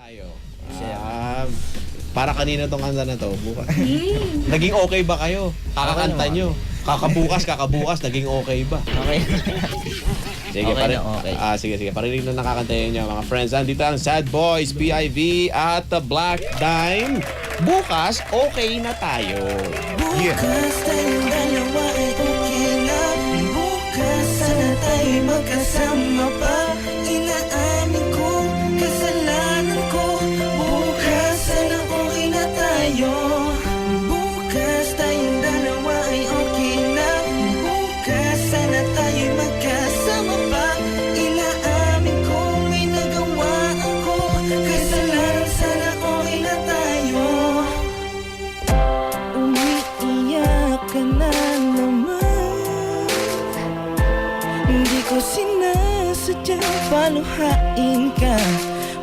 Tayo. Para kanina tong kanta na to, bukas. Naging okay ba kayo? Kakakanta nyo. Kakabukas, naging okay ba? Okay. Sige, Okay na, okay. sige. Parinig na nakakantayin nyo, mga friends. Andito ang Sad Boys, PIV, at the Black Dime. Bukas, okay na tayo. Yeah. Bukas tayong dalawa ay okay na. Bukas sana tayo'y magkasama pa. Inaamin ko, kasalanan ko. Bukas sana okay na tayo. Bukas tayong dalawa ay okay na. Bukas sana tayo'y magkasama pa. Inaamin ko, may nagawa ako. Kasalanan sana okay na tayo. Umiiyak ka na naman. Hindi ko sinasadyang paluhain ka.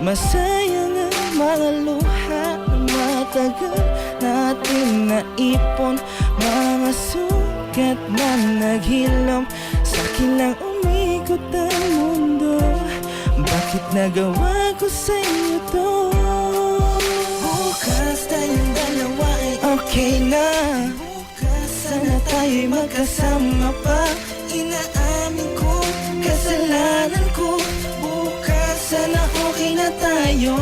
Masaya nga mga luha na matagal natin naipon. Mga sugat na naghilom. Sa'kin lang umikot ang mundo. Bakit nagawa ko sa'yo to? Bukas tayong dalawa ay okay na. Bukas sana tayo'y magkasama pa. Inaamin ko, kasalanan ko. Bukas sana okay na tayo.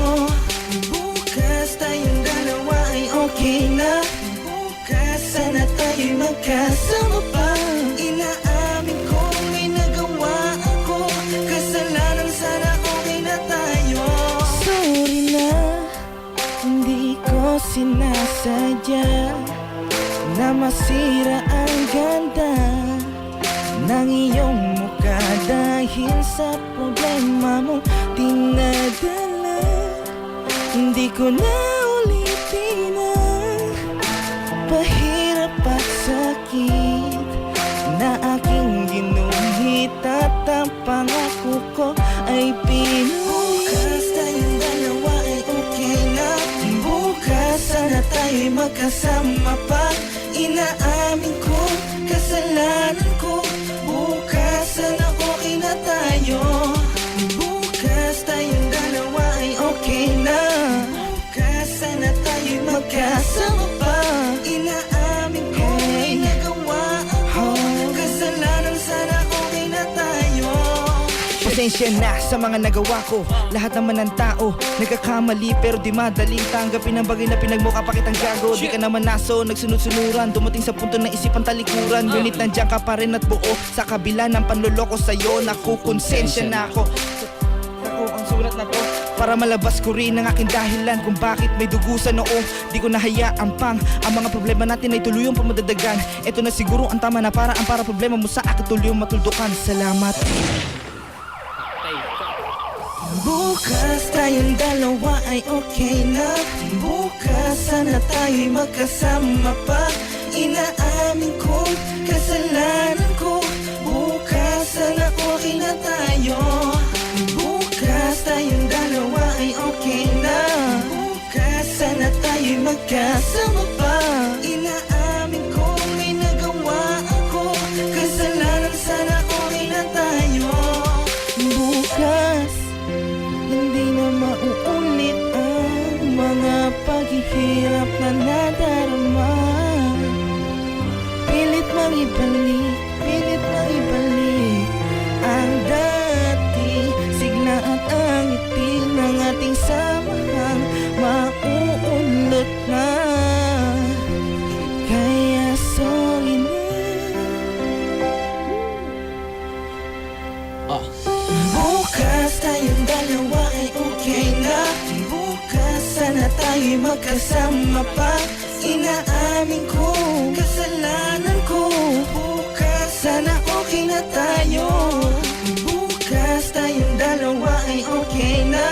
Bukas tayong dalawa ay okay na. Bukas sana tayo'y magkasama pa. Inaamin ko, may nagawa ako. Kasalanan sana okay na tayo. Sorry na, hindi ko sinasadya na masira ang ganda ng iyong mukha dahil sa problema mong dinadala. Hindi ko na ulitin ang pahirap at sakit na aking ginuhit at ang pangako ko ay pinulit. Bukas tayong dalawa ay okay na. Bukas sana tayo'y magkasama pa. Inaamin ko, kasalanan ko. Bukas sana okay na tayo. Bukas tayong dalawa ay okay na. Bukas sana tayo'y magkasama pa. Inaamin ko, may nagawa ako. Kasalanan sana okay na tayo. Pasensya na sa mga nagawa ko. Lahat naman ng tao nagkakamali, pero di madaling tanggapin ang bagay na pinagmukha pa kitang gago. Di ka naman naso, nagsunod-sunuran. Dumating sa punto na isipang talikuran. Ngunit nandiyan ka pa rin at buo. Sa kabila ng panloloko sa'yo, nakukonsensya na ako. Ako ang sulat na to para malabas ko rin ang aking dahilan kung bakit may dugo sa noo. Di ko nahayaan pang ang mga problema natin ay tuluyang pamadadagan. Ito na siguro ang tama na paraan para problema mo sa akin tuluyang matuldukan. Salamat. Bukas tayong dalawa ay okay na. Bukas sana tayo'y magkasama pa. Inaamin ko, kasalanan ko. Bukas sana okay na tayo. Bukas tayong dalawa ay okay na. Bukas sana tayo'y magkasama pa. Inaamin ko, may nagawa ako. Kasalanan sana okay na tayo. Bukas hindi na mauulit ang mga paghihirap na nadarama. Pilit mang ibalik ang dati. Sigla at ang ngiti ng ating samahang mauulot na. Kaya sorry na. Bukas tayong dalawa ay okay na. Bukas sana tayo'y magkasama pa. Inaamin ko, kasalanan ko. Bukas sana okay na tayo. Bukas tayong dalawa ay okay na.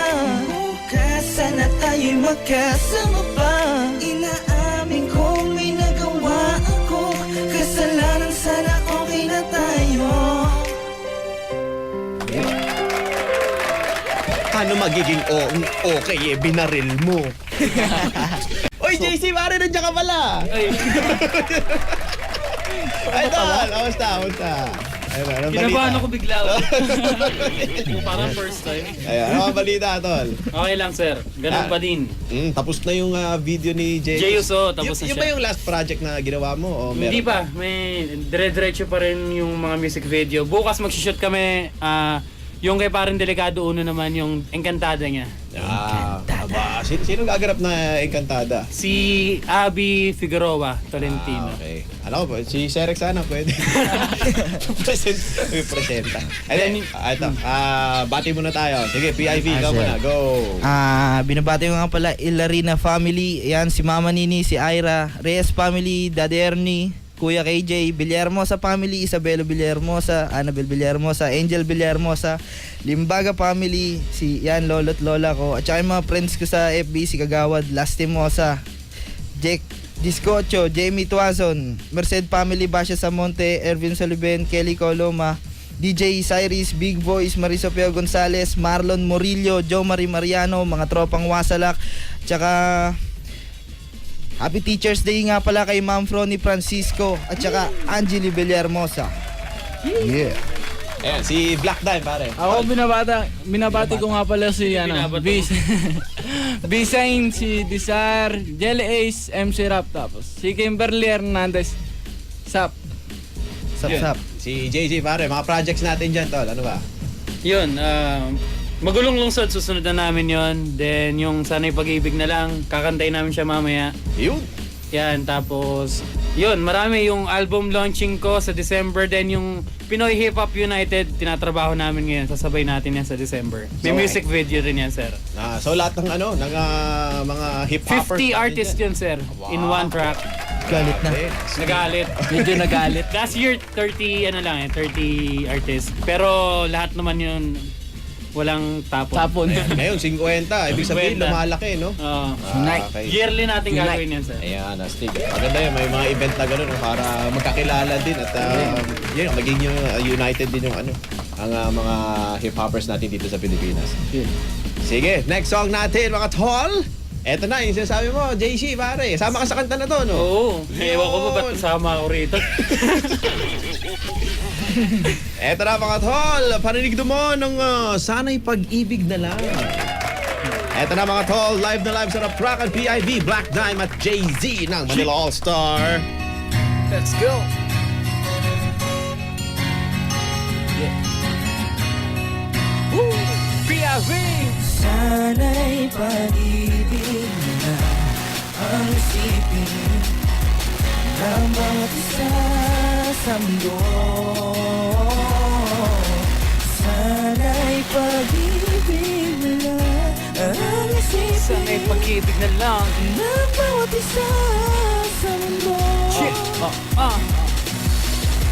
Bukas sana tayo'y magkasama pa. Inaamin ko, may nagawa ako. Kasalanan sana okay na tayo. Ano magiging okay binaril mo? Oy, JC, pare, nandiyan ka pala! Ay, tol, kamusta? Anong Kinabahan balita? ako bigla. Parang first time. Ayan, ano ang balita, tol? Okay lang, sir. Ganun pa din. Tapos na yung video ni Jay. Jeyus, tapos na Yung siya. ba yung last project na ginawa mo? O meron Hindi pa. May dire-diretso pa rin yung mga music video. Bukas mag-shoot kami. Yung kay parang Delikado Uno naman, yung Encantada niya. Aba, sino gaganap na Encantada? Si Abby Figueroa Tolentino. Okay. Alam ko, si Serek sana pwede. Presenta. And then, ito, bati muna tayo. Sige, PIV, ikaw sir. muna. Go! Binabati ko nga pala Ilarina family. Yan, si Mama Nini, si Ira, Reyes family, Daddy Ernie, Kuya KJ, Villahermosa family, Isabelo Villahermosa, Annabel Villahermosa, Angel Villahermosa, Limbaga family, si yan, lolo't lola ko, at saka yung mga friends ko sa FB, si Kagawad, Lastimosa, Jake Discocho, Jamie Tuazon, Merced family, Basha Samonte, Ervin Soliven, Kelly Coloma, DJ Cyrus, Big Boys, Marisopeo Gonzalez, Marlon Morillo, Joe Marie Mariano, mga tropang Wasalak, tsaka Happy Teacher's Day nga pala kay Ma'am Frony Francisco at saka Angeli Villahermosa. Yeah. Ayan, si Black Dime, pare. Ako binabati ko nga pala si B-Sign, si Desar, Jelly Ace, MC Rap, tapos si Kimberly Hernandez, Sap. Sap. Si JJ, pare. Mga projects natin dyan, tol. Ano ba? Yun, Magulong Lungsod, susunod na namin yon. Then yung Sana'y Pag-ibig na lang, kakantay namin siya mamaya. Yun. Yan, tapos yun, marami yung album launching ko sa December. Then yung Pinoy Hip Hop United, tinatrabaho namin ngayon. Sasabay natin yan sa December. May So, music video rin yan, sir. So lahat ng mga hip-hoppers 50 artists yun, sir, in one track. Galit na. Nagalit. Medyo nagalit. Last year, 30 artists. Pero lahat naman yun, walang tapon. Tapon. Ngayon, 50. Ibig sabihin, 50. lumalaki, no? Oo. Okay. Yearly natin gagawin yan, sir. Ayan, astig. Maganda yun. May mga event na gano'n para magkakilala din at yun, maging yung united din yung ang mga hip-hoppers natin dito sa Pilipinas. Sige, next song natin, mga tol. Eto na, yung sinasabi mo, JC, pare. Sama ka sa kanta na to, no? Oo. Ewan ko ba ba't kasama ako rito? Eto na, mga tol. Parinig mo ng Sana'y Pag-ibig na lang. Eto na, mga tol. Live na live sa Rap Track at PIV, Black Dime at Jay-Z ng Manila All-Star. Let's go. PIV. Sana'y pag-ibig na ang isipin ng bawat isa sa mundo. Sana'y pag-ibig na lang ang isipin Sana'y Pag-ibig na lang. ng bawat isa sa mundo.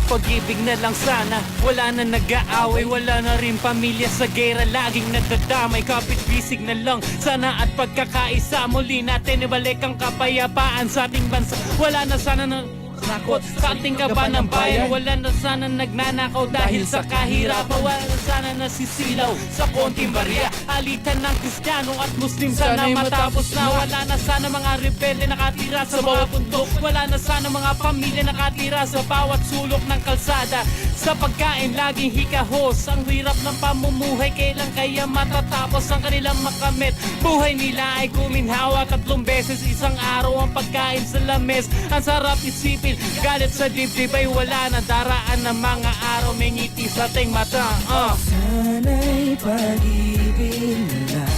Pag-ibig na lang sana. Wala na nag-aaway, wala na rin pamilya sa gera. Laging nadadamay, kapit-bisig na lang. Sana at pagkakaisa, muli natin ibalik ang kapayapaan sa ating bansa. Wala na sana na nakot sa ating kaba ng bayan. Wala na sana nagnanakaw dahil sa kahirapan. Wala na sana nasisilaw sa konting barya. Alitan ng Kristiyano at Muslim sana matapos na. Wala na sana mga rebelde nakatira sa mga bundok. Wala na sana mga pamilya nakatira sa bawat sulok ng kalsada. Sa pagkain laging hikahos. Ang hirap ng pamumuhay, kailan kaya matatapos ang kanilang makamit? Buhay nila ay kuminhawa 3 beses isang araw ang pagkain sa lames. Ang sarap isipin, galit sa dibdib ay wala na. Daraan ng mga araw, may ngiti sa ating mata. Sana'y pag-ibig na lang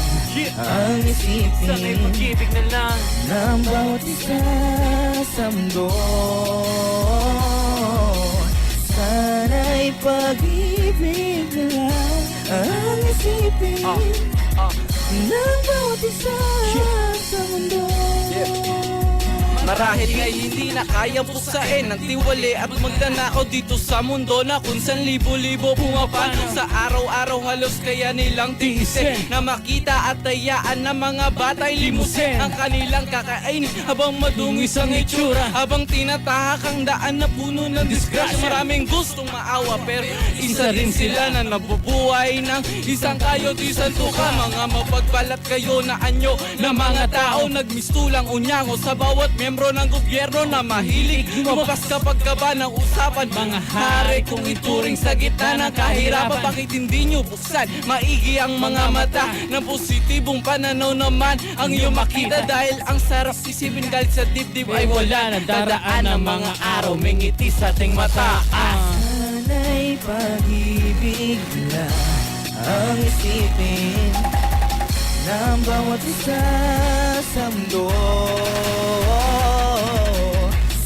ang isipin Sana'y Pag-ibig na lang. ng bawat isa sa mundo. Sana'y pag-ibig na lang ang isipin ng bawat isa sa mundo. Marahil nga'y hindi na kayang buksain ng tiwali at magnanakaw dito sa mundo na kung saan libo-libo pumapano sa araw-araw halos kaya nilang tiisin na makita at tayaan ng mga batay limusin ang kanilang kakainin habang madungis ang itsura habang tinatahak ang daan na puno ng disgrasya. Maraming gustong maawa pero isa rin sila na nabubuhay ng isang kayod isang tuka. Mga mapagbalat kayo na anyo na mga tao nagmistulang unyango sa bawat miyembro miyembro ng gobyerno na mahilig lumabas kapag kaba ng usapan. Mga hari kung ituring sa gitna ng kahirapan, bakit hindi nyo buksan maigi ang mga mata ng positibong pananaw naman ang iyong makita? Dahil ang sarap isipin galit sa dibdib ay wala na daraan ng mga araw, may ngiti sa ating mata. Sana'y pag-ibig lang ang isipin ng bawat isa sa mundo.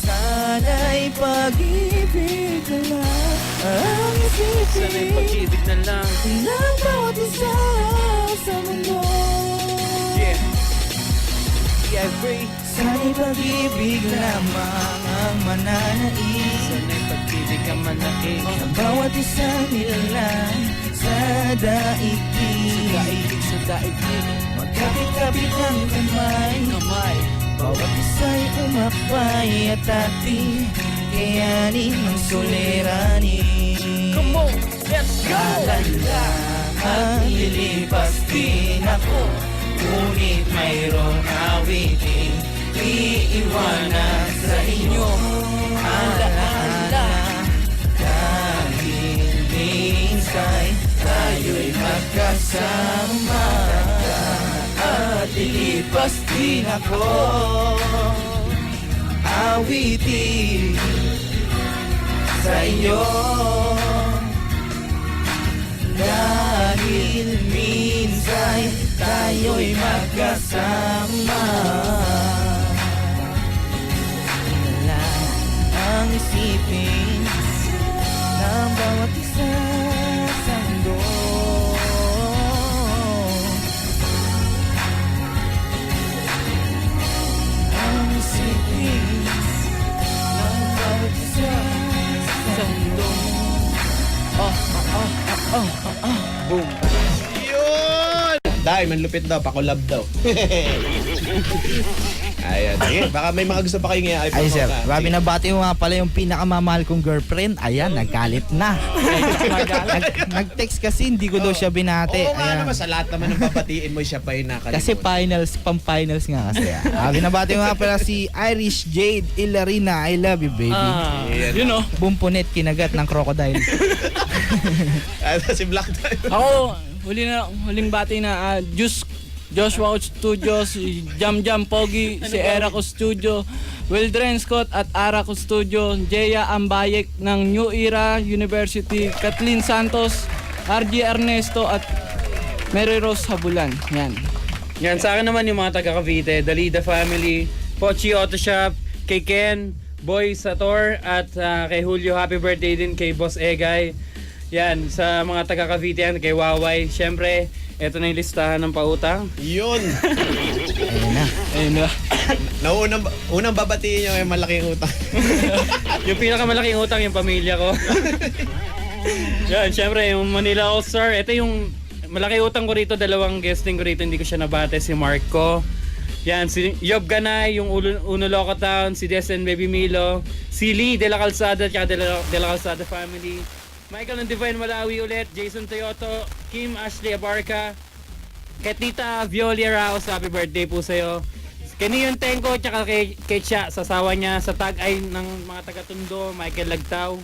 Sana'y pag-ibig lang ang isipin Sana'y pag-ibig na lang. ng bawat isa sa mundo. Sana'y pag-ibig lamang ang mananais Sana'y pag-ibig ang manaig. ng bawat isang nilalang sa daigdig. Sa daigdig. Magkapit-kapit ang kamay, bawat isa'y umakbay at ating kayanin ang suliranin. Come on, let's go! Kailangan lilipas din ako, ngunit mayroong awiting iiwanan sa inyo. Alaala, dahil minsan tayo'y magkasama at lilipas din ako, awitin sa inyo. Dahil minsan tayo'y magkasama, lang ang isipin ng bawat isa sa mundo. Ang isipin ng bawat isa sa mundo. Yun! Dahil, manlupit daw, pakulab daw. Ayan, sige, baka may mga gusto pa kayo ngayon. Ay sir, grabe na bati mo nga pala yung pinakamamahal kong girlfriend. Ayan, naggalit na. Nag-text kasi, hindi ko daw siya binate. Oo nga Ayan. naman, sa lahat naman ng babatiin mo siya pa yung nakalimutan. Kasi pam-finals nga kasi. Binabati mo nga pala si Irish Jade Ilarina. I love you, baby. Ayan. You know, Bumpunit kinagat ng crocodile. Si Black Diamond. Ako, huling bati na Joshua Studio, si Jam Jam Pogi, si Era Studio, Wildren Scott at Ara Studio, Jeya Ambayek ng New Era University, Kathleen Santos, RG Ernesto at Mary Rose Habulan. Yan. Yan, sa akin naman yung mga taga Cavite, Dalida Family, Pochi Auto Shop, kay Ken, Boy Sator, at kay Julio, happy birthday din kay Boss Egay. Yan, sa mga taga Cavite yan, kay Waway. Siyempre, eto na yung listahan ng pautang. Yun. Ayun na. Unang babatiin niyo yung malaking utang. Yung pinakamalaking utang, yung pamilya ko. Yan, siyempre, yung Manila All-Star. Ito yung malaki utang ko rito, dalawang guesting ko rito, hindi ko siya nabate, si Marco. Yan, si Yob Ganay, yung Uno Loco Town, si Desen Baby Milo, si Lee De La Calzada, at De La Calzada Family, Michael and Divine Malawi ulit, Jason Toyoto, Kim Ashley Abarca, kay Tita Violia Raos, happy birthday po sa'yo. Kay Neon Tenko, tsaka kay Chia, sa asawa niya, sa tag-ay ng mga taga-Tondo, Michael Lagtao.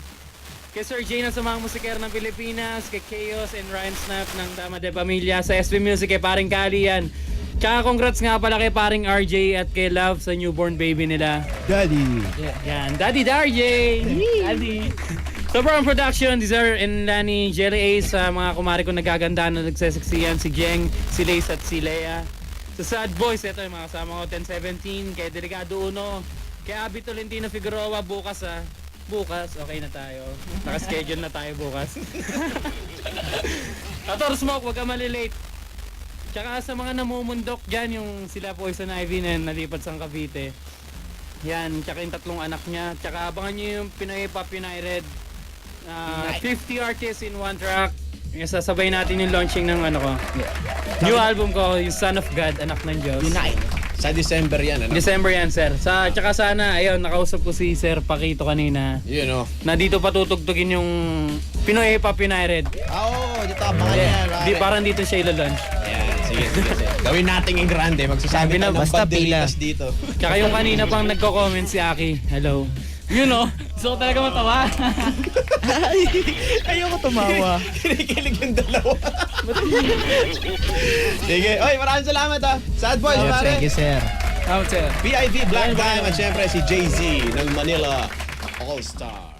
Kay Sir Jay ng Samang Musikero ng Pilipinas, kay Chaos and Ryan Snap ng Dama de Pamilya, sa SB Music kay Paring Kali yan. Tsaka congrats nga pala kay Paring RJ at kay Love sa newborn baby nila. Daddy. Yan, Daddy RJ! Daddy! So from production, Desire and Lani, Jelly Ace, sa mga kumari ko nagaganda na nagseseksiyan, si Jeng, si Lace at si Lea. Sa Sad Boys, ito yung mga kasama ko, 1017, kay Delegado Uno, kay Abby Tolentino Figueroa, bukas okay na tayo. Naka-schedule na tayo bukas. Tator Smoke, wag ka malilate. Tsaka sa mga namumundok dyan, yung sila Poison Ivy na nalipat sa Cavite. Yan, tsaka yung tatlong anak niya. Tsaka abangan nyo yung Pinoy Pop United. 50 artists in one track. Sasabay natin yung launching ng ano ko. New album ko, yung Son of God, Anak ng Diyos. Unite. Sa December yan, ano? December yan, sir. Tsaka sana, ayun, nakausap ko si Sir Paquito kanina. Yun, oh. Na dito patutugtugin yung Pinoy Pop United. Oo, dito abangan yan. Parang dito siya ilo-launch. Yan, sige. sige. Gawin nating in grande. Magsasabi Sabi na, tayo ng basta banderitas dito. Tsaka yung kanina pang nagko-comment si Aki. Hello. Yun o, gusto ko talaga matawa. Ayoko tumawa. Kinikilig yung dalawa. Sige. Oy, maraming salamat ha. Sad boys, pare. Thank you, sir. Tama, sir. PIV Black Time at syempre si Jay-Z ng Manila All-Star.